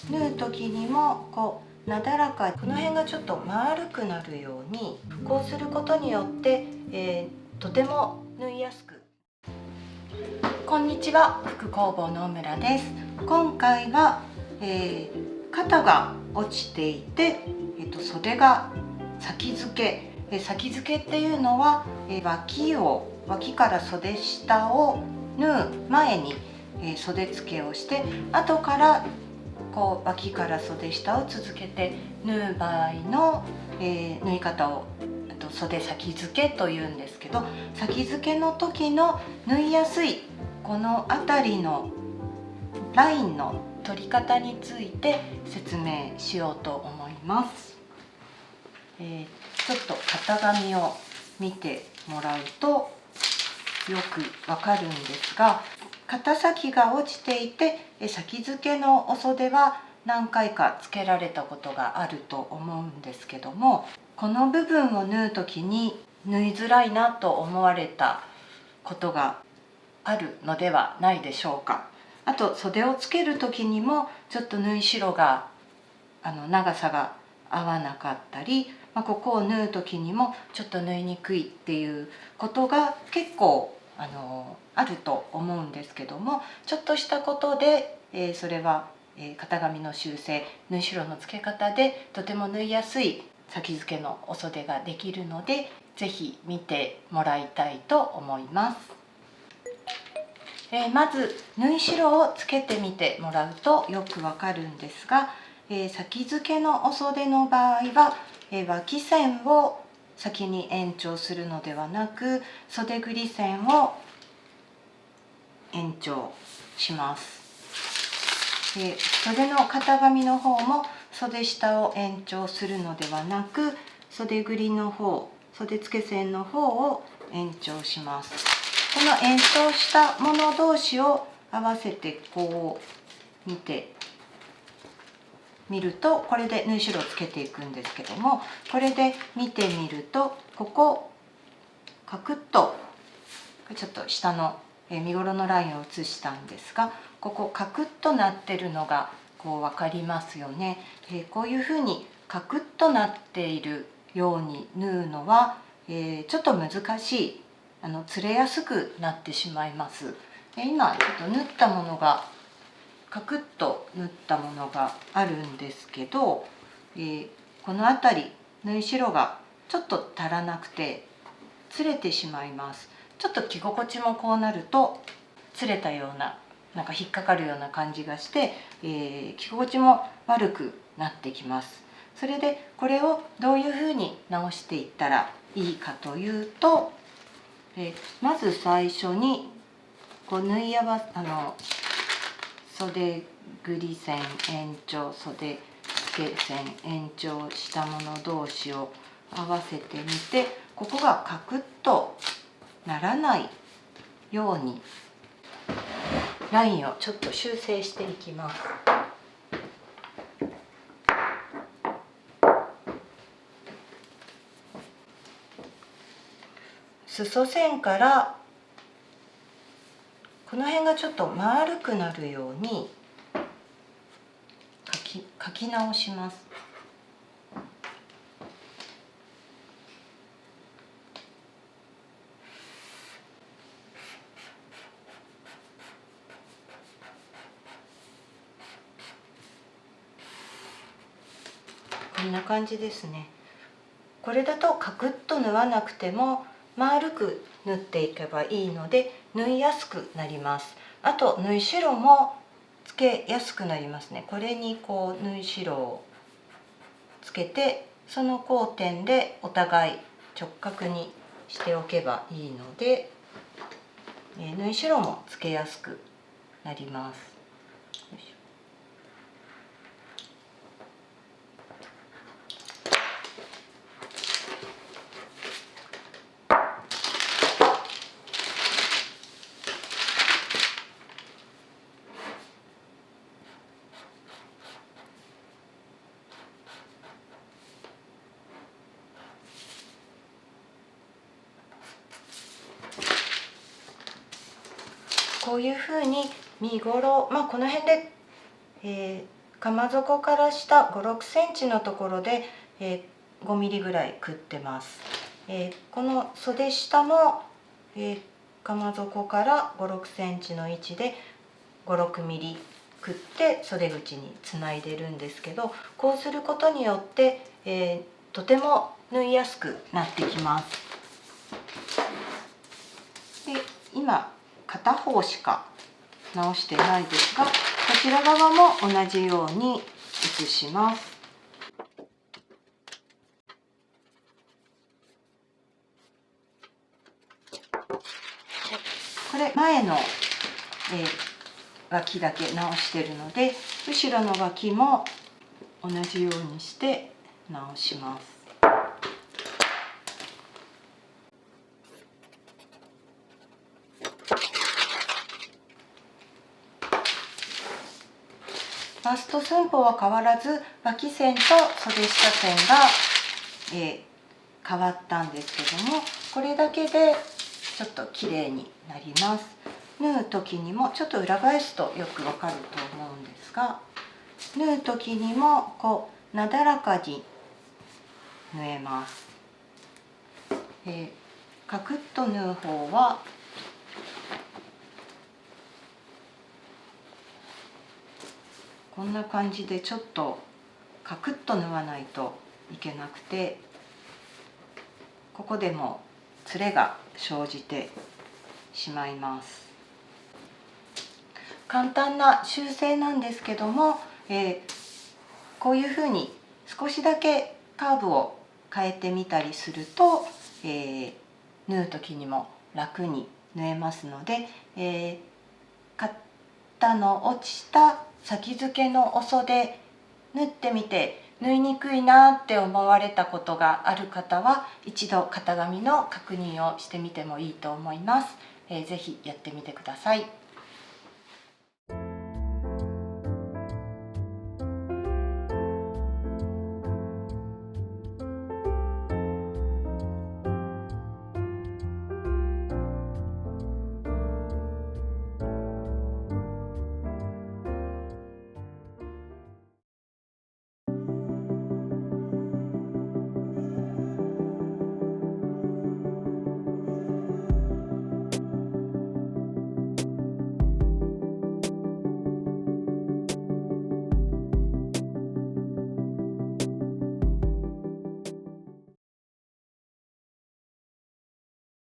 縫う時にもこうなだらか、この辺がちょっと丸くなるようにこうすることによって、とても縫いやすく。こんにちは、服工房の小村です。今回は、肩が落ちていて、袖が先付け、先付けっていうのは、脇から袖下を縫う前に、袖付けをして後からこう脇から袖下を続けて縫う場合の、縫い方を袖先付けというんですけど、先付けの時の縫いやすいこの辺りのラインの取り方について説明しようと思います。ちょっと型紙を見てもらうとよくわかるんですが、肩先が落ちていて先付けのお袖は何回かつけられたことがあると思うんですけども、この部分を縫う時に縫いづらいなと思われたことがあるのではないでしょうか。あと袖をつける時にもちょっと縫い代が長さが合わなかったり、ここを縫う時にもちょっと縫いにくいっていうことが結構あると思うんですけども、ちょっとしたことで、それは、型紙の修正、縫い代の付け方でとても縫いやすい先付けのお袖ができるので、是非見てもらいたいと思います。まず縫い代をつけてみてもらうとよくわかるんですが、先付けのお袖の場合は、脇線を先に延長するのではなく袖ぐり線を延長します。袖の型紙の方も袖下を延長するのではなく袖ぐりの方、袖付け線の方を延長します。この延長したもの同士を合わせてこう見てみると、これで縫い代をつけていくんですけども、これで見てみるとここカクッとちょっと下の身ごろのラインを写したんですが、ここカクッとなってるのがこう分かりますよね。こういうふうにカクッとなっているように縫うのは、ちょっと難しい、つれやすくなってしまいます。今ちょっと縫ったものがカクッと縫ったものがあるんですけど、この辺り縫い代がちょっと足らなくてつれてしまいます。ちょっと着心地もこうなるとつれたような、なんか引っかかるような感じがして、着心地も悪くなってきます。それでこれをどういうふうに直していったらいいかというと、まず最初にこう縫い合わ袖ぐり線延長、袖付け線延長したもの同士を合わせてみて、ここがカクッとならないようにラインをちょっと修正していきます。裾線からこの辺がちょっと丸くなるように書き直します。こんな感じですね。これだとカクッと縫わなくても丸く縫っていけばいいので縫いやすくなります。あと縫い代もつけやすくなりますね。これにこう縫い代をつけて、その交点でお互い直角にしておけばいいので、縫い代もつけやすくなります。こういうふうに身ごろ、この辺で、鎌底から下5、6センチのところで、5ミリぐらい食ってます。この袖下も、鎌底から5、6センチの位置で5、6ミリ食って袖口につないでるんですけど、こうすることによって、とても縫いやすくなってきます。で、今片方しか直してないですが、こちら側も同じように移します。これ前の、脇だけ直してるので、後ろの脇も同じようにして直します。バスト寸法は変わらず、脇線と袖下線が、変わったんですけども、これだけでちょっと綺麗になります。縫う時にもちょっと裏返すとよくわかると思うんですが、縫う時にもこうなだらかに縫えます。カクッと縫う方はこんな感じでちょっとカクッと縫わないといけなくて、ここでもつれが生じてしまいます。簡単な修正なんですけども、こういうふうに少しだけカーブを変えてみたりすると、縫う時にも楽に縫えますので、型の落ちた先付けのお袖縫ってみて縫いにくいなって思われたことがある方は、一度型紙の確認をしてみてもいいと思います。ぜひやってみてください。